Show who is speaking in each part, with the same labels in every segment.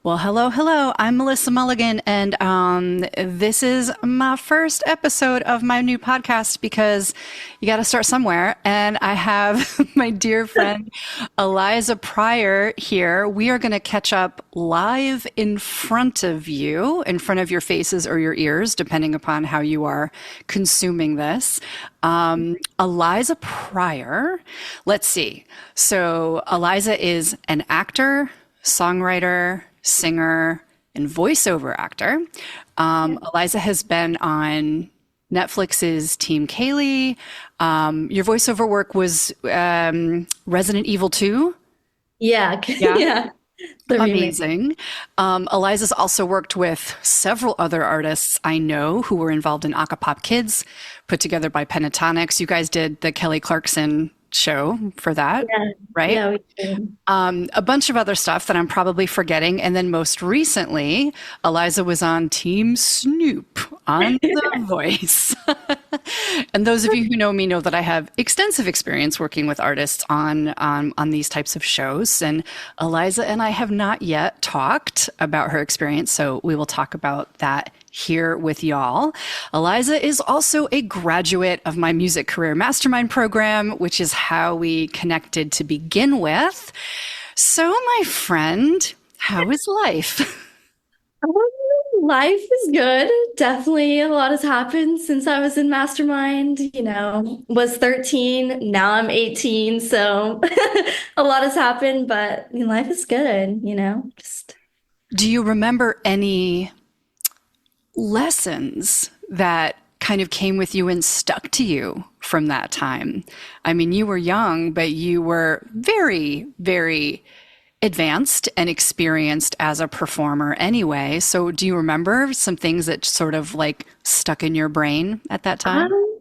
Speaker 1: Well, hello, hello. I'm Melissa Mulligan, and this is my first episode of my new podcast because you got to start somewhere. And I have my dear friend Eliza Pryor here. We are going to catch up live in front of you, in front of your faces or your ears, depending upon how you are consuming this. Eliza Pryor. Let's see. So, Eliza is an actor, songwriter, singer, and voiceover actor. Eliza has been on Netflix's Team Kaylie. Your voiceover work was Resident Evil 2.
Speaker 2: Yeah,
Speaker 1: Yeah.
Speaker 2: yeah, the remake.
Speaker 1: Amazing. Eliza's also worked with several other artists I know who were involved in Acapop Kids, put together by Pentatonics. You guys did the Kelly Clarkson show for that,
Speaker 2: Yeah,
Speaker 1: right?
Speaker 2: yeah, we did.
Speaker 1: A bunch of other stuff that I'm probably forgetting. And then most recently, Eliza was on Team Snoop on The Voice. And those of you who know me know that I have extensive experience working with artists on these types of shows. And Eliza and I have not yet talked about her experience, so we will talk about that here with y'all. Eliza is also a graduate of my Music Career Mastermind program, which is how we connected to begin with. So, my friend, how is life?
Speaker 2: Life is good. Definitely a lot has happened since I was in Mastermind. Was 13, now I'm 18, so a lot has happened, but life is good. Just
Speaker 1: Do you remember any lessons that kind of came with you and stuck to you from that time? I mean, you were young, but you were very, very advanced and experienced as a performer anyway. So do you remember some things that sort of like stuck in your brain at that time?
Speaker 2: Um,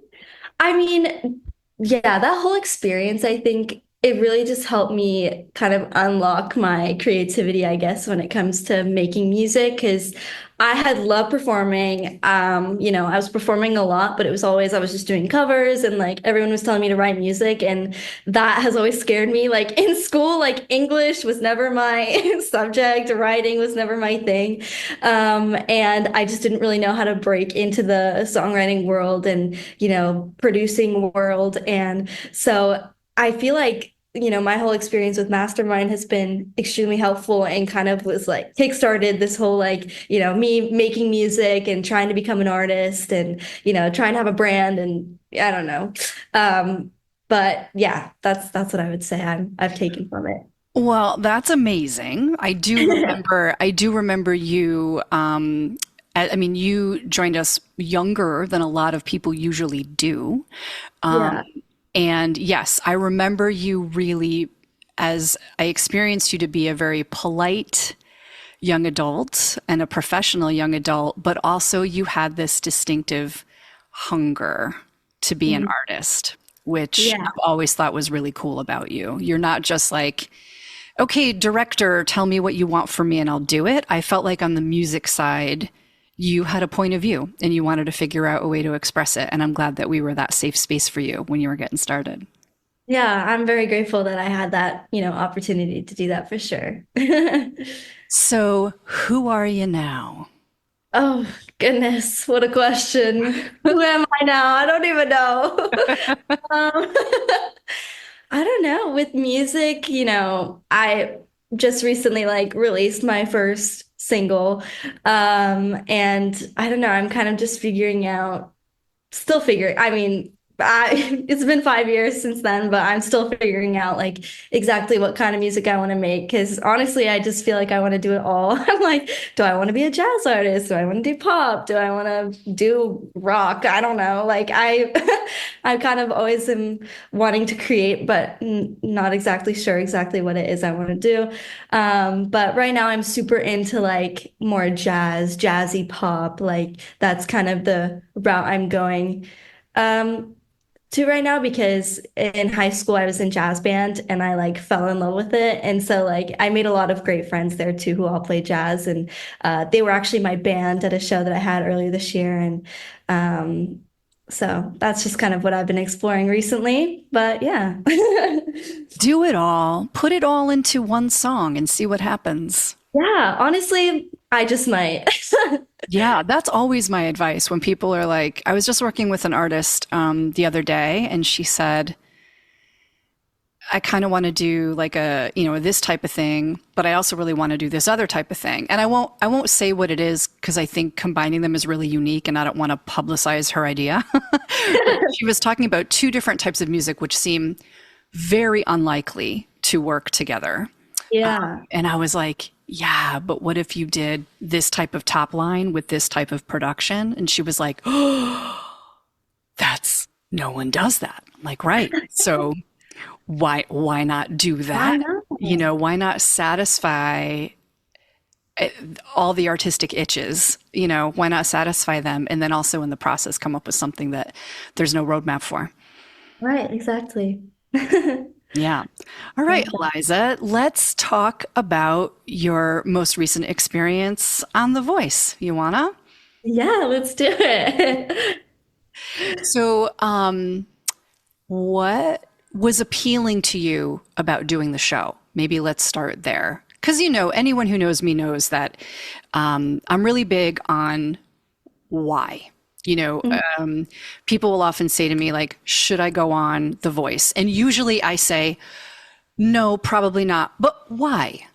Speaker 2: I mean, yeah, that whole experience, I think it really just helped me kind of unlock my creativity, I guess, when it comes to making music, because I had loved performing. I was performing a lot, but it was always, I was just doing covers and like everyone was telling me to write music. And that has always scared me. Like in school, like English was never my subject, writing was never my thing. And I just didn't really know how to break into the songwriting world and, producing world. And so I feel like, my whole experience with Mastermind has been extremely helpful and kind of was like kickstarted this whole like, me making music and trying to become an artist and, trying to have a brand and I don't know. But yeah, that's what I would say I've taken from it.
Speaker 1: Well, that's amazing. I do remember you, I mean, you joined us younger than a lot of people usually do. Um,
Speaker 2: Yeah.
Speaker 1: And yes, I remember you really, as I experienced you to be a very polite young adult and a professional young adult, but also you had this distinctive hunger to be an
Speaker 2: Mhm.
Speaker 1: artist, which
Speaker 2: Yeah.
Speaker 1: I've always thought was really cool about you. You're not just like, okay, director, tell me what you want from me and I'll do it. I felt like on the music side, you had a point of view and you wanted to figure out a way to express it. And I'm glad that we were that safe space for you when you were getting started.
Speaker 2: Yeah, I'm very grateful that I had that, opportunity to do that for sure.
Speaker 1: So, who are you now?
Speaker 2: Oh, goodness, what a question. Who am I now? I don't even know. Um, I don't know. With music, I just recently like released my first single. And I don't know, I'm kind of just figuring out, still figuring, I mean, it's been 5 years since then, but I'm still figuring out like exactly what kind of music I want to make. Because honestly, I just feel like I want to do it all. I'm like, do I want to be a jazz artist? Do I want to do pop? Do I want to do rock? I don't know. Like I kind of always am wanting to create, but not exactly sure exactly what it is I want to do. But right now I'm super into like more jazzy pop. Like that's kind of the route I'm going. Um, to right now because in high school I was in jazz band and I like fell in love with it. And so like I made a lot of great friends there too who all play jazz and they were actually my band at a show that I had earlier this year. And um, so that's just kind of what I've been exploring recently. But yeah.
Speaker 1: Do it all, put it all into one song and see what happens.
Speaker 2: Yeah, honestly, I just might.
Speaker 1: Yeah, that's always my advice when people are like, I was just working with an artist the other day, and she said, I kind of want to do like a, this type of thing, but I also really want to do this other type of thing. And I won't say what it is because I think combining them is really unique and I don't want to publicize her idea. But she was talking about two different types of music which seem very unlikely to work together.
Speaker 2: Yeah.
Speaker 1: And I was like, yeah, but what if you did this type of top line with this type of production? And she was like, oh, that's no one does that. I'm like, right. So why not do
Speaker 2: Why
Speaker 1: that?
Speaker 2: not?
Speaker 1: Why not satisfy all the artistic itches? Why not satisfy them and then also in the process come up with something that there's no roadmap for?
Speaker 2: Right, exactly.
Speaker 1: Yeah. All right, Eliza, let's talk about your most recent experience on The Voice. You wanna?
Speaker 2: Yeah, let's do it.
Speaker 1: So, what was appealing to you about doing the show? Maybe let's start there. Because, anyone who knows me knows that I'm really big on why. People will often say to me, like, should I go on The Voice? And usually I say, no, probably not. But why?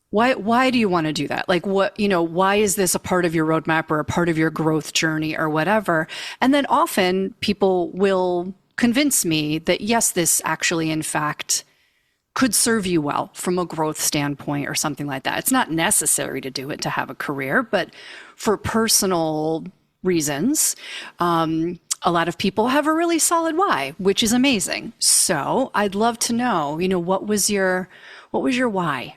Speaker 1: Why do you want to do that? Like why is this a part of your roadmap or a part of your growth journey or whatever? And then often people will convince me that yes, this actually in fact could serve you well from a growth standpoint or something like that. It's not necessary to do it to have a career, but for personal reasons, a lot of people have a really solid why, which is amazing. So I'd love to know, what was your why?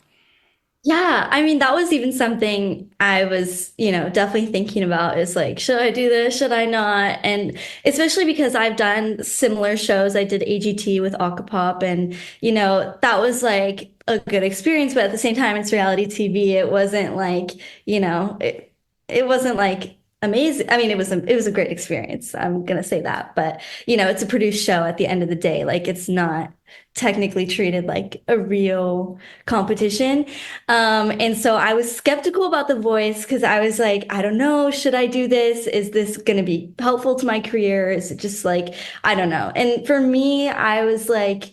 Speaker 2: Yeah, I mean, that was even something I was, definitely thinking about is like, should I do this? Should I not? And especially because I've done similar shows. I did AGT with Akapop and, that was like a good experience, but at the same time, it's reality TV. It wasn't like, it wasn't like amazing. I mean, it was a great experience. I'm gonna say that, but it's a produced show at the end of the day. Like it's not technically treated like a real competition. And so I was skeptical about The Voice because I was like, I don't know, should I do this? Is this going to be helpful to my career? Is it just like, I don't know. And for me, I was like,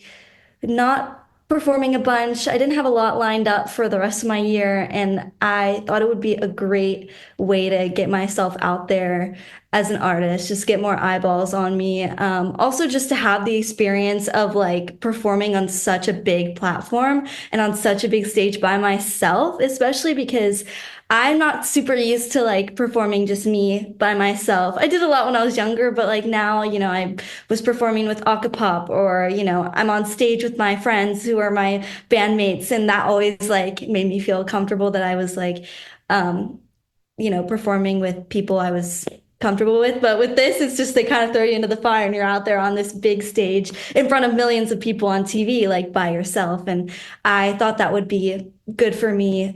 Speaker 2: not performing a bunch. I didn't have a lot lined up for the rest of my year, and I thought it would be a great way to get myself out there as an artist, just get more eyeballs on me. Also, just to have the experience of like performing on such a big platform and on such a big stage by myself, especially because I'm not super used to like performing just me by myself. I did a lot when I was younger, but like now, I was performing with Akapop or, I'm on stage with my friends who are my bandmates. And that always like made me feel comfortable that I was like, um, performing with people I was comfortable with. But with this, it's just they kind of throw you into the fire and you're out there on this big stage in front of millions of people on TV, like by yourself. And I thought that would be good for me.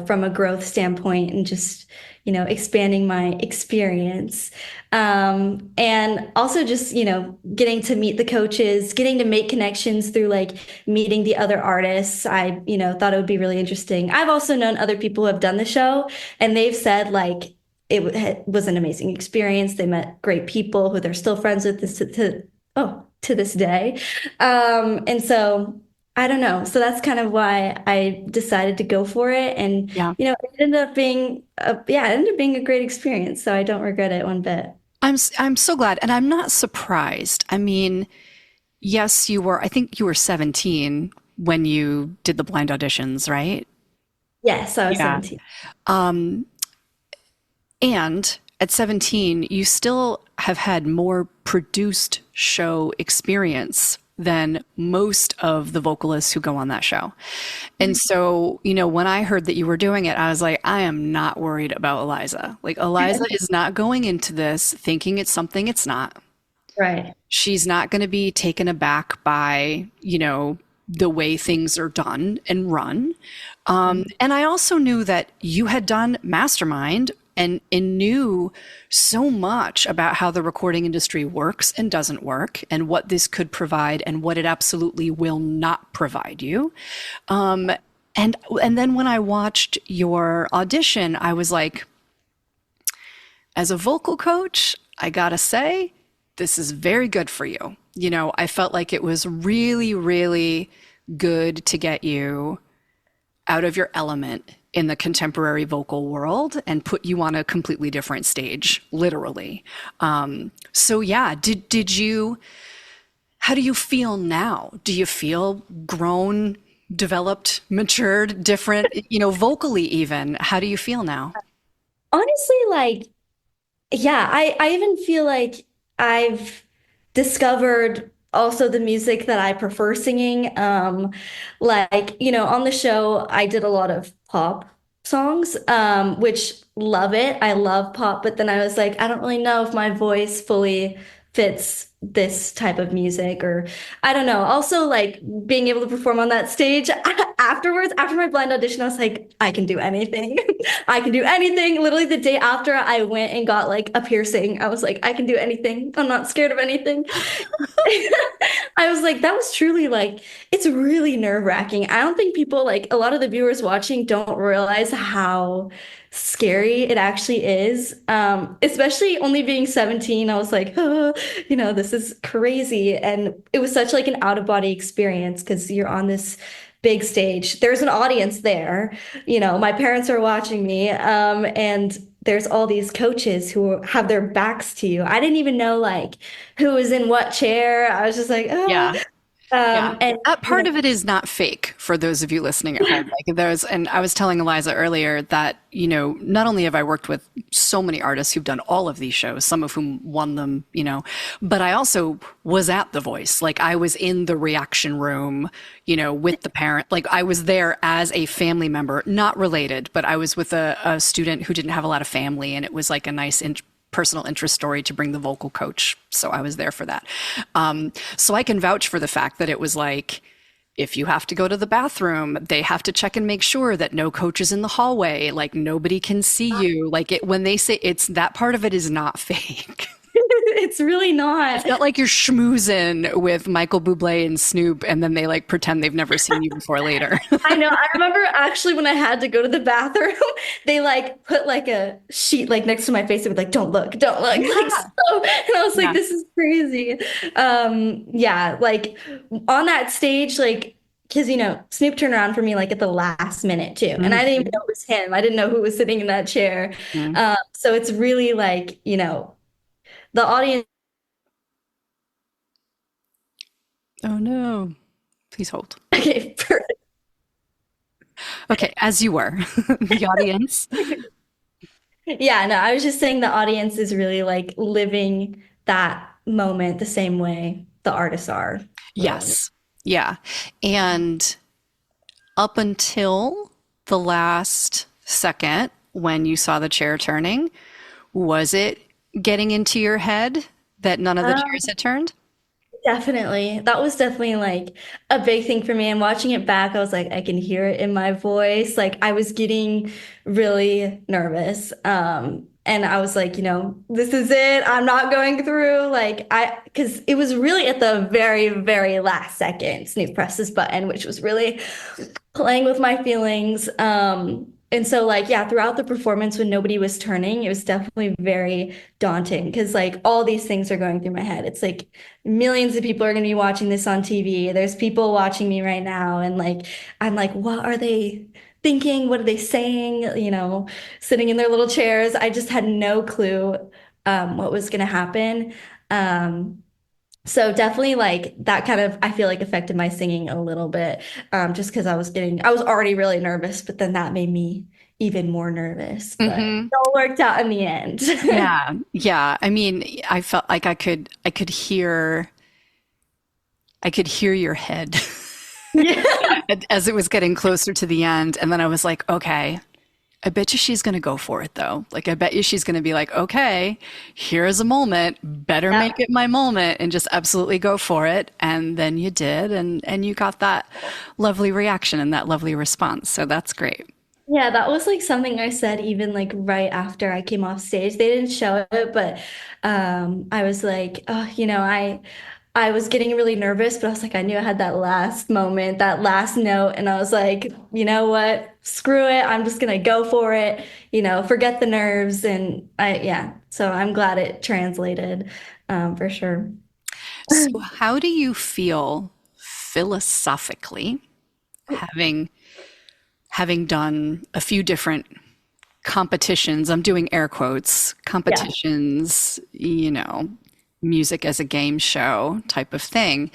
Speaker 2: From a growth standpoint and just, expanding my experience. And also just, getting to meet the coaches, getting to make connections through like meeting the other artists. I, thought it would be really interesting. I've also known other people who have done the show and they've said like, was an amazing experience. They met great people who they're still friends with to this day. And so I don't know. So that's kind of why I decided to go for it. And,
Speaker 1: Yeah.
Speaker 2: it ended up being a great experience. So I don't regret it one bit.
Speaker 1: I'm so glad, and I'm not surprised. I mean, yes, I think you were 17 when you did the blind auditions, right?
Speaker 2: Yes, I was
Speaker 1: Yeah.
Speaker 2: 17.
Speaker 1: Um, and at 17, you still have had more produced show experience than most of the vocalists who go on that show. And so, when I heard that you were doing it, I was like, I am not worried about Eliza. Like, Eliza is not going into this thinking it's something it's not.
Speaker 2: Right.
Speaker 1: She's not going to be taken aback by, the way things are done and run. And I also knew that you had done Mastermind and knew so much about how the recording industry works and doesn't work and what this could provide and what it absolutely will not provide you. And then when I watched your audition, I was like, as a vocal coach, I gotta say, this is very good for you. You know, I felt like it was really, really good to get you out of your element in the contemporary vocal world and put you on a completely different stage, literally. So yeah, did you? How do you feel now? Do you feel grown, developed, matured, different? You know, vocally even. How do you feel now?
Speaker 2: Honestly, like, yeah, I even feel like I've discovered also the music that I prefer singing. Like, on the show, I did a lot of pop songs, which love it. I love pop, but then I was like, I don't really know if my voice fully fits this type of music, or I don't know. Also, like being able to perform on that stage afterwards, after my blind audition, I was like, I can do anything. I can do anything. Literally the day after I went and got like a piercing, I was like, I can do anything. I'm not scared of anything. I was like, that was truly like, it's really nerve-wracking. I don't think people like a lot of the viewers watching don't realize how scary it actually is. Especially only being 17, I was like, oh, this is crazy. And it was such like an out-of-body experience because you're on this big stage. There's an audience there. My parents are watching me. And there's all these coaches who have their backs to you. I didn't even know like who was in what chair. I was just like, oh.
Speaker 1: Yeah. Yeah.
Speaker 2: And
Speaker 1: That part of it is not fake for those of you listening at home. Like and I was telling Eliza earlier that, not only have I worked with so many artists who've done all of these shows, some of whom won them, but I also was at The Voice. Like I was in the reaction room, with the parent. Like I was there as a family member, not related, but I was with a student who didn't have a lot of family, and it was like a nice personal interest story to bring the vocal coach. So I was there for that. So I can vouch for the fact that it was like, if you have to go to the bathroom, they have to check and make sure that no coach is in the hallway. Like nobody can see you. Like when they say it's that part of it is not fake.
Speaker 2: it's really not.
Speaker 1: It's not like you're schmoozing with Michael Bublé and Snoop and then they like pretend they've never seen you before later.
Speaker 2: I know. I remember actually when I had to go to the bathroom, they like put like a sheet like next to my face and would like, don't look, don't look.
Speaker 1: Yeah.
Speaker 2: Like so, and I was like,
Speaker 1: Yeah.
Speaker 2: this is crazy. Yeah, like on that stage, like because Snoop turned around for me like at the last minute too. And I didn't even know it was him. I didn't know who was sitting in that chair.
Speaker 1: Mhm.
Speaker 2: So it's really like, the audience.
Speaker 1: Oh no. Please hold.
Speaker 2: Okay, perfect.
Speaker 1: Okay, as you were, the audience.
Speaker 2: Yeah, no, I was just saying the audience is really like living that moment the same way the artists are living.
Speaker 1: Yes. Yeah. And up until the last second when you saw the chair turning, was it getting into your head that none of the
Speaker 2: Um,
Speaker 1: chairs had turned?
Speaker 2: Definitely. That was definitely like a big thing for me. And watching it back, I was like, I can hear it in my voice. Like I was getting really nervous. And I was like, this is it. I'm not going through. Because it was really at the very, very last second, Snoop pressed this button, which was really playing with my feelings. And so like, yeah, throughout the performance when nobody was turning, it was definitely very daunting because like all these things are going through my head. It's like millions of people are going to be watching this on TV. There's people watching me right now. And like, I'm like, what are they thinking? What are they saying? Sitting in their little chairs. I just had no clue what was going to happen. Um, so definitely like that kind of I feel like affected my singing a little bit just because I was already really nervous, but then that made me even more nervous. But it
Speaker 1: Hmm.
Speaker 2: all worked out in the end.
Speaker 1: Yeah. Yeah. I mean, I felt like I could hear your head
Speaker 2: Yeah.
Speaker 1: as it was getting closer to the end. And then I was like, okay, I bet you she's going to go for it though. Like, I bet you she's going to be like, okay, here's a moment, better
Speaker 2: Yeah.
Speaker 1: make it my moment and just absolutely go for it. And then you did. And you got that lovely reaction and that lovely response. So that's great.
Speaker 2: Yeah, that was like something I said even like right after I came off stage. They didn't show it, but I was like, oh, I was getting really nervous, but I was like, I knew I had that last moment, that last note, and I was like, you know what? Screw it. I'm just gonna go for it. Forget the nerves, and yeah. So I'm glad it translated, for sure.
Speaker 1: So, how do you feel philosophically, having done a few different competitions? I'm doing air quotes,
Speaker 2: Yeah.
Speaker 1: competitions, music as a game show type of thing.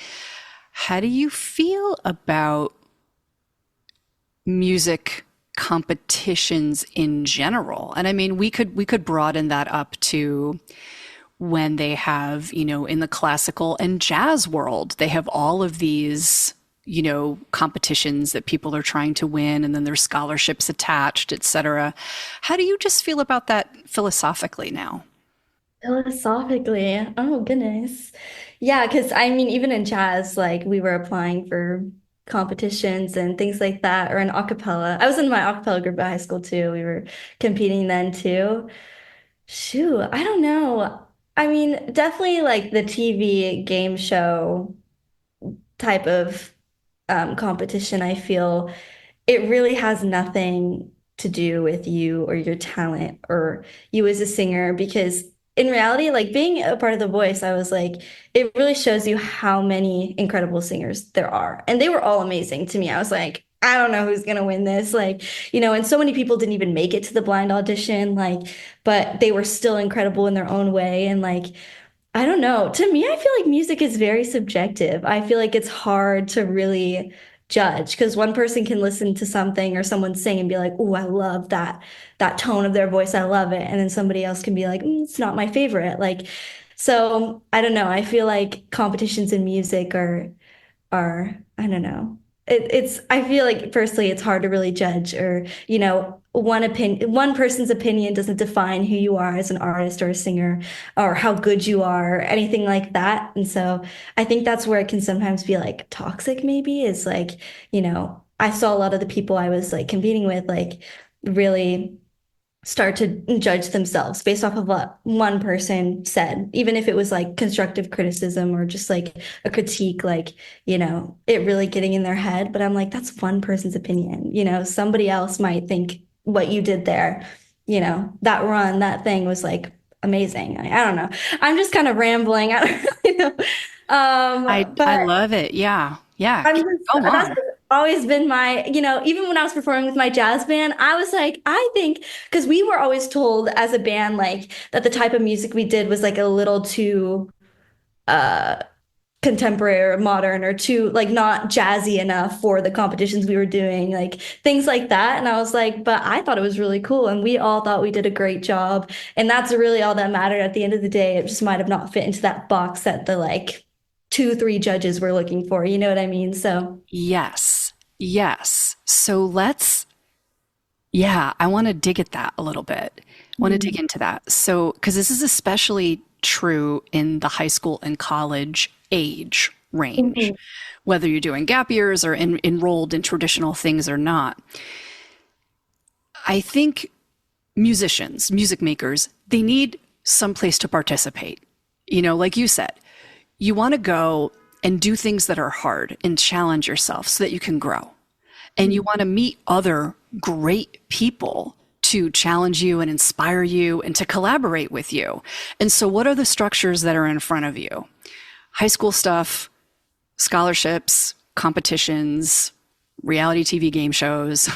Speaker 1: How do you feel about music competitions in general? And I mean, we could broaden that up to when they have, in the classical and jazz world, they have all of these, competitions that people are trying to win, and then there's scholarships attached, etc. How do you just feel about that philosophically now?
Speaker 2: Philosophically, oh goodness. Yeah, because I mean, even in jazz, like we were applying for competitions and things like that, or in a cappella. I was in my a cappella group at high school too. We were competing then too. Shoot, I don't know. I mean, definitely like the TV game show type of competition, I feel it really has nothing to do with you or your talent or you as a singer because in reality, like being a part of The Voice, I was like, it really shows you how many incredible singers there are. And they were all amazing to me. I was like, I don't know who's gonna win this. Like, and so many people didn't even make it to the blind audition, like, but they were still incredible in their own way. And like, I don't know. To me, I feel like music is very subjective. I feel like it's hard to really judge because one person can listen to something or someone sing and be like, "Oh, I love that tone of their voice. I love it." And then somebody else can be like, "It's not my favorite." Like, so I don't know. I feel like competitions in music are I don't know. It's I feel like firstly it's hard to really judge or one person's opinion doesn't define who you are as an artist or a singer or how good you are or anything like that. And so I think that's where it can sometimes be like toxic maybe is like, I saw a lot of the people I was like competing with like really start to judge themselves based off of what one person said, even if it was like constructive criticism or just like a critique, like, it really getting in their head. But I'm like, that's one person's opinion. Somebody else might think what you did there, that run, that thing was like amazing. I don't know. I'm just kind of rambling. I don't really know.
Speaker 1: I
Speaker 2: But
Speaker 1: love it. Yeah. Yeah.
Speaker 2: I'm just,
Speaker 1: Go
Speaker 2: that's
Speaker 1: on.
Speaker 2: always been my, even when I was performing with my jazz band, I was like, I think, because we were always told as a band, like, that the type of music we did was like a little too uh contemporary or modern or too like not jazzy enough for the competitions we were doing, like things like that. And I was like, but I thought it was really cool, and we all thought we did a great job. And that's really all that mattered at the end of the day. It just might have not fit into that box that the like two, three judges were looking for. You know what I mean? So.
Speaker 1: Yes. Yes. So yeah, I want to dig at that a little bit. I want to dig into that. So, because this is especially true in the high school and college age range,
Speaker 2: Mhm.
Speaker 1: whether you're doing gap years or enrolled in traditional things or not. I think musicians, music makers, they need some place to participate. Like you said, you want to go and do things that are hard and challenge yourself so that you can grow. And you want to meet other great people to challenge you and inspire you and to collaborate with you. And so, what are the structures that are in front of you? High school stuff, scholarships, competitions, reality TV game shows,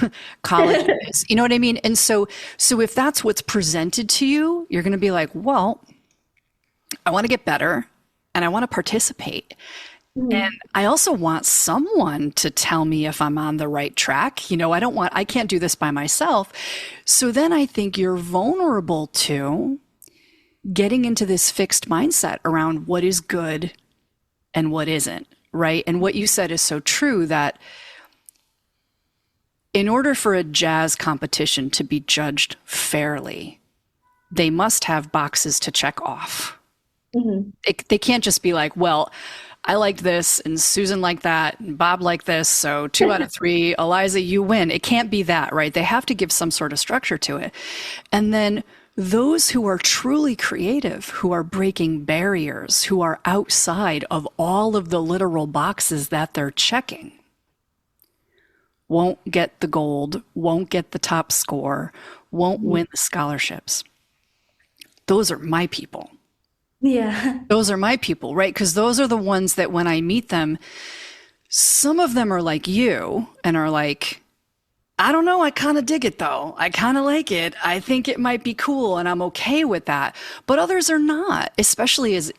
Speaker 1: colleges, you know what I mean? And so if that's what's presented to you, you're going to be like, well, I want to get better and I want to participate. And
Speaker 2: Mhm.
Speaker 1: I also want someone to tell me if I'm on the right track. I can't do this by myself. So then I think you're vulnerable to getting into this fixed mindset around what is good and what isn't, right? And what you said is so true that in order for a jazz competition to be judged fairly, they must have boxes to check off.
Speaker 2: Mhm.
Speaker 1: They can't just be like, well, I liked this and Susan liked that and Bob liked this. So 2 out of 3, Eliza, you win. It can't be that, right? They have to give some sort of structure to it. And then Those who are truly creative, who are breaking barriers, who are outside of all of the literal boxes that they're checking, won't get the gold, won't get the top score, won't win the scholarships. Those are my people.
Speaker 2: Yeah.
Speaker 1: Those are my people, right? Because those are the ones that when I meet them, some of them are like you and are like, I don't know, I kind of dig it though. I kind of like it. I think it might be cool and I'm okay with that. But others are not, especially as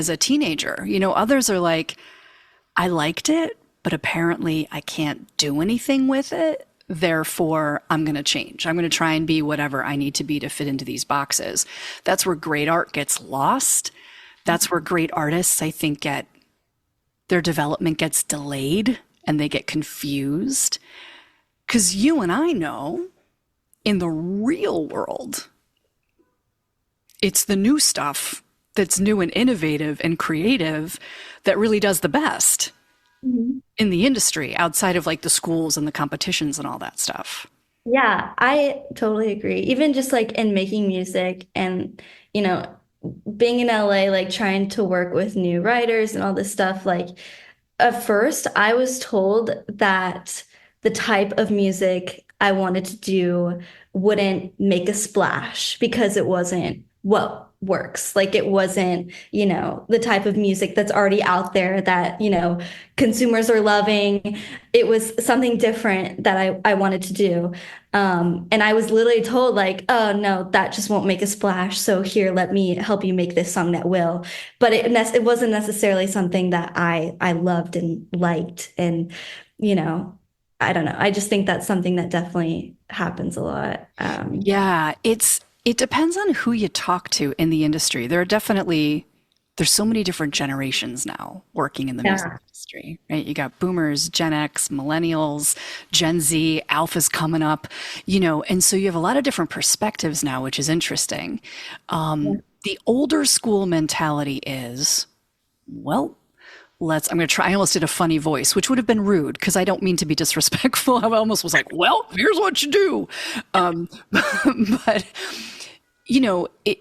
Speaker 1: a teenager. Others are like, I liked it, but apparently I can't do anything with it. Therefore, I'm going to change. I'm going to try and be whatever I need to be to fit into these boxes. That's where great art gets lost. That's where great artists, I think, get their development gets delayed and they get confused. Because you and I know in the real world, it's the new stuff that's new and innovative and creative that really does the best
Speaker 2: Mhm.
Speaker 1: in the industry outside of like the schools and the competitions and all that stuff.
Speaker 2: Yeah, I totally agree. Even just like in making music and, you know, being in LA, like trying to work with new writers and all this stuff, like at first I was told that the type of music I wanted to do wouldn't make a splash because it wasn't what works. Like it wasn't, the type of music that's already out there that, consumers are loving. It was something different that I wanted to do. And I was literally told like, oh no, that just won't make a splash. So here, let me help you make this song that will. But it wasn't necessarily something that I loved and liked. And, you know, I don't know. I just think that's something that definitely happens a lot.
Speaker 1: Yeah, it depends on who you talk to in the industry. There's so many different generations now working in the music
Speaker 2: Yeah.
Speaker 1: industry, right? You got boomers, Gen X, millennials, Gen Z, alpha's coming up, and so you have a lot of different perspectives now, which is interesting. The older school mentality is, well, I'm going to try. I almost did a funny voice, which would have been rude because I don't mean to be disrespectful. I almost was like, well, here's what you do. But,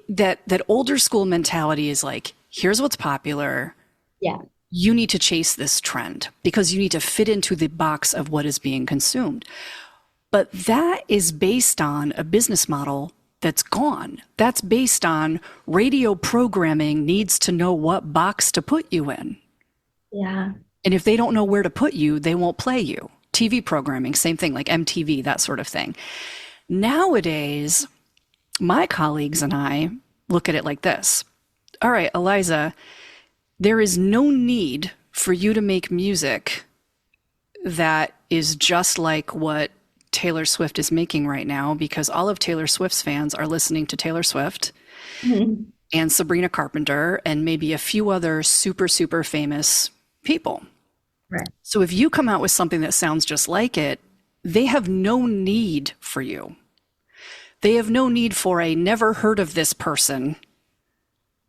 Speaker 1: that older school mentality is like, here's what's popular.
Speaker 2: Yeah.
Speaker 1: You need to chase this trend because you need to fit into the box of what is being consumed. But that is based on a business model that's gone. That's based on radio programming needs to know what box to put you in.
Speaker 2: Yeah.
Speaker 1: And if they don't know where to put you, they won't play you. TV programming, same thing, like MTV, that sort of thing. Nowadays, my colleagues and I look at it like this. All right, Eliza, there is no need for you to make music that is just like what Taylor Swift is making right now because all of Taylor Swift's fans are listening to Taylor Swift
Speaker 2: Mhm.
Speaker 1: and Sabrina Carpenter and maybe a few other super, super famous people.
Speaker 2: Right.
Speaker 1: So if you come out with something that sounds just like it, they have no need for you. They have no need for a never heard of this person,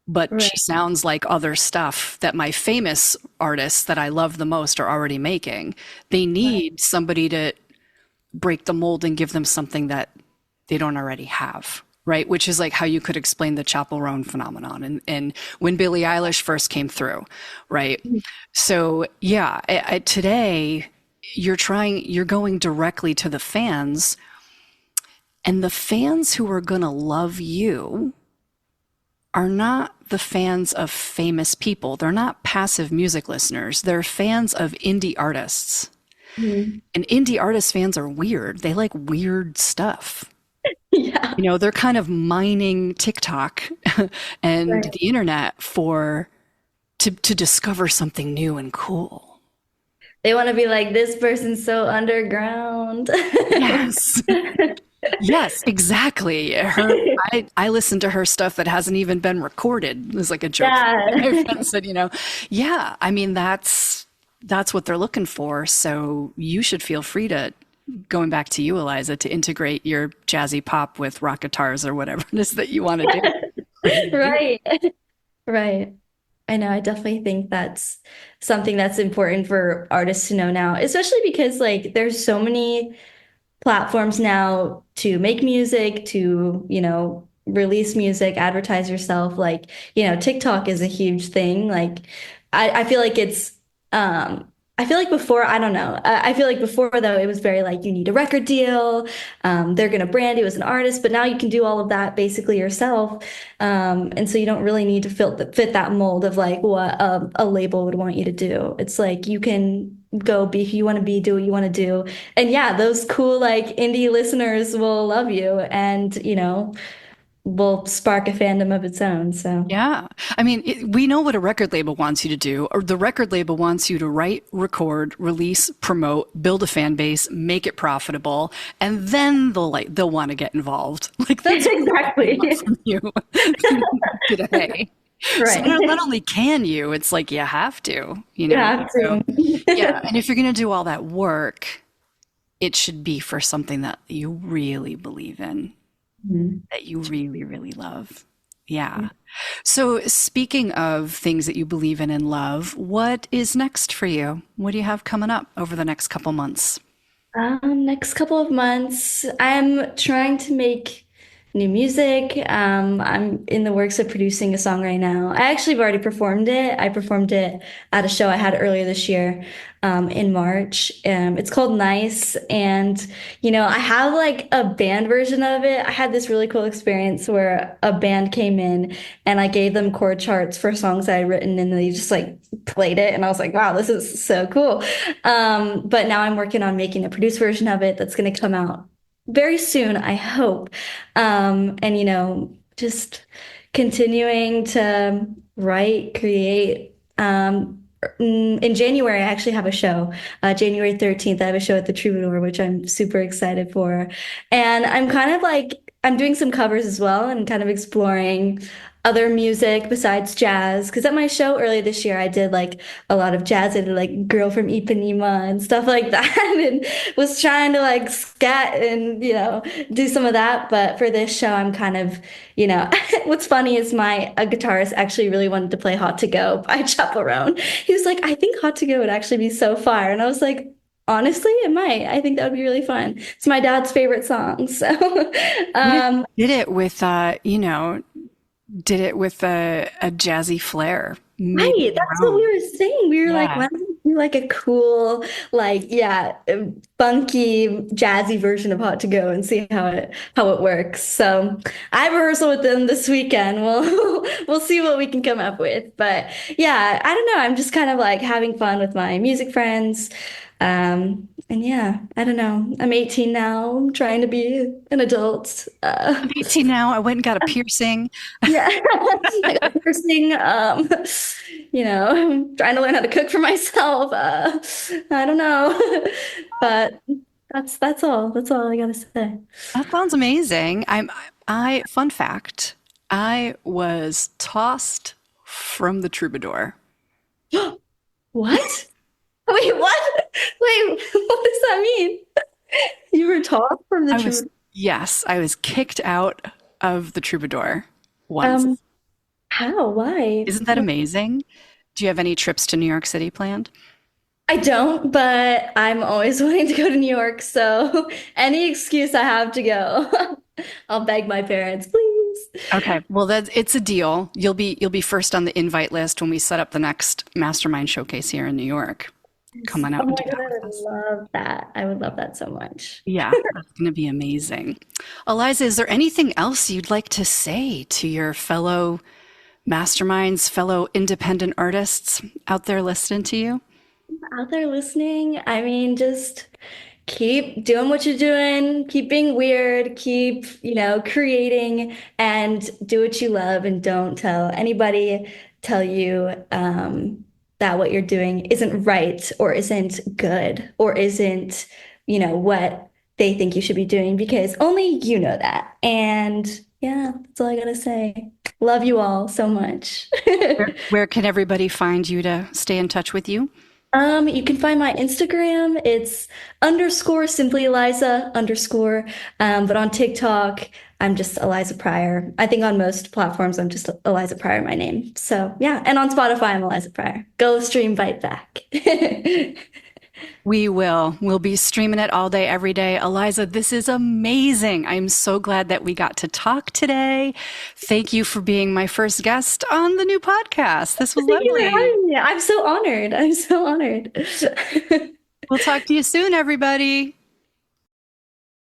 Speaker 1: but
Speaker 2: Right.
Speaker 1: she sounds like other stuff that my famous artists that I love the most are already making. They
Speaker 2: Right.
Speaker 1: need somebody to break the mold and give them something that they don't already have. Right, which is like how you could explain the Chappell Roan phenomenon, and when Billie Eilish first came through, right? So yeah, today you're going directly to the fans, and the fans who are going to love you are not the fans of famous people. They're not passive music listeners. They're fans of indie artists.
Speaker 2: Mhm.
Speaker 1: And indie artist fans are weird. They like weird stuff.
Speaker 2: Yeah.
Speaker 1: They're kind of mining TikTok and
Speaker 2: Right.
Speaker 1: the internet to discover something new and cool.
Speaker 2: They want to be like, this person's so underground.
Speaker 1: Yes. Yes, exactly. I listen to her stuff that hasn't even been recorded. There's like a joke that
Speaker 2: Yeah.
Speaker 1: my friend said, yeah, I mean that's what they're looking for. So you should feel free to going back to you, Eliza, to integrate your jazzy pop with rock guitars or whatever it is that you want to do.
Speaker 2: Right. Right. I know. I definitely think that's something that's important for artists to know now, especially because like there's so many platforms now to make music, to, release music, advertise yourself. Like, TikTok is a huge thing. Like, I feel like I feel like before, I don't know. I feel like before though, it was very like you need a record deal. They're gonna brand you as an artist, but now you can do all of that basically yourself. And so you don't really need to fit that mold of like what a label would want you to do. It's like you can go be who you want to be, do what you want to do. And yeah, those cool like indie listeners will love you and, will spark a fandom of its own. So
Speaker 1: Yeah. I mean, we know what a record label wants you to do, or the record label wants you to write, record, release, promote, build a fan base, make it profitable, and then they'll want to get involved. Like that's what they
Speaker 2: exactly.
Speaker 1: want from you today. So
Speaker 2: Right.
Speaker 1: not only can you, it's like you have to,
Speaker 2: You have
Speaker 1: So,
Speaker 2: to.
Speaker 1: yeah. And if you're going to do all that work, it should be for something that you really believe in,
Speaker 2: Mhm.
Speaker 1: that you really, really love. Yeah. So, speaking of things that you believe in and love, what is next for you? What do you have coming up over the next couple months?
Speaker 2: Next couple of months, I'm trying to make new music. I'm in the works of producing a song right now. I actually have already performed it. I performed it at a show I had earlier this year, in March. It's called Nice, and I have like a band version of it. I had this really cool experience where a band came in and I gave them chord charts for songs I had written, and they just like played it, and I was like, wow, this is so cool. But now I'm working on making a produced version of it that's going to come out very soon, I hope. And just continuing to write, create. In January, I actually have a show. January 13th, I have a show at the Troubadour, which I'm super excited for. And I'm kind of like, I'm doing some covers as well and kind of exploring other music besides jazz. Because at my show earlier this year, I did like a lot of jazz. I did like Girl from Ipanema and stuff like that, and was trying to like scat and do some of that. But for this show, I'm kind of what's funny is my a guitarist actually really wanted to play Hot to Go by Chaperone. He was like, I think Hot to Go would actually be so fire, and I was like, honestly, it might. I think that would be really fun. It's my dad's favorite song, so
Speaker 1: What if
Speaker 2: um,
Speaker 1: you did it with, did it with a jazzy flair? Maybe
Speaker 2: right,
Speaker 1: your
Speaker 2: that's what we
Speaker 1: own.
Speaker 2: were saying. We were like,
Speaker 1: Yeah.
Speaker 2: why don't we do like a cool, like, yeah, funky, jazzy version of Hot to Go and see how it works. So I have rehearsal with them this weekend. We'll see what we can come up with. But yeah, I don't know. I'm just kind of like having fun with my music friends. And yeah, I don't know. I'm 18 now. I'm trying to be an adult.
Speaker 1: I'm 18 now. I went and got a piercing.
Speaker 2: Yeah, I got nursing. Trying to learn how to cook for myself. I don't know, but that's all. That's all I gotta say.
Speaker 1: That sounds amazing. Fun fact, I was tossed from the Troubadour.
Speaker 2: What? Wait, what? Wait, what does that mean? You were taught from the
Speaker 1: I was,
Speaker 2: truth.
Speaker 1: yes, I was kicked out of the Troubadour once.
Speaker 2: Um, how? Why?
Speaker 1: Isn't that amazing? Do you have any trips to New York City planned?
Speaker 2: I don't, but I'm always wanting to go to New York, so any excuse I have to go, I'll beg my parents, please.
Speaker 1: Okay, well it's a deal. You'll be first on the invite list when we set up the next mastermind showcase here in New York. Come on
Speaker 2: Oh
Speaker 1: out
Speaker 2: my
Speaker 1: and do
Speaker 2: God,
Speaker 1: that
Speaker 2: I
Speaker 1: with
Speaker 2: would
Speaker 1: us.
Speaker 2: love that. I would love that so much.
Speaker 1: Yeah, that's going to be amazing. Eliza, is there anything else you'd like to say to your fellow masterminds, fellow independent artists out there listening to you?
Speaker 2: Out there listening, I mean, just keep doing what you're doing, keep being weird, keep, creating and do what you love and don't tell you that what you're doing isn't right or isn't good or isn't, what they think you should be doing because only you know that. And yeah, that's all I gotta say. Love you all so much.
Speaker 1: Where can everybody find you to stay in touch with you?
Speaker 2: You can find my Instagram. It's underscore simply Eliza underscore. But on TikTok, I'm just Eliza Pryor. I think on most platforms, I'm just Eliza Pryor, my name. So yeah, and on Spotify, I'm Eliza Pryor. Go stream Bite Back.
Speaker 1: We will. We'll be streaming it all day, every day. Eliza, this is amazing. I'm so glad that we got to talk today. Thank you for being my first guest on the new podcast. This was
Speaker 2: Thank you for
Speaker 1: lovely.
Speaker 2: having me. I'm so honored. I'm so honored.
Speaker 1: We'll talk to you soon, everybody.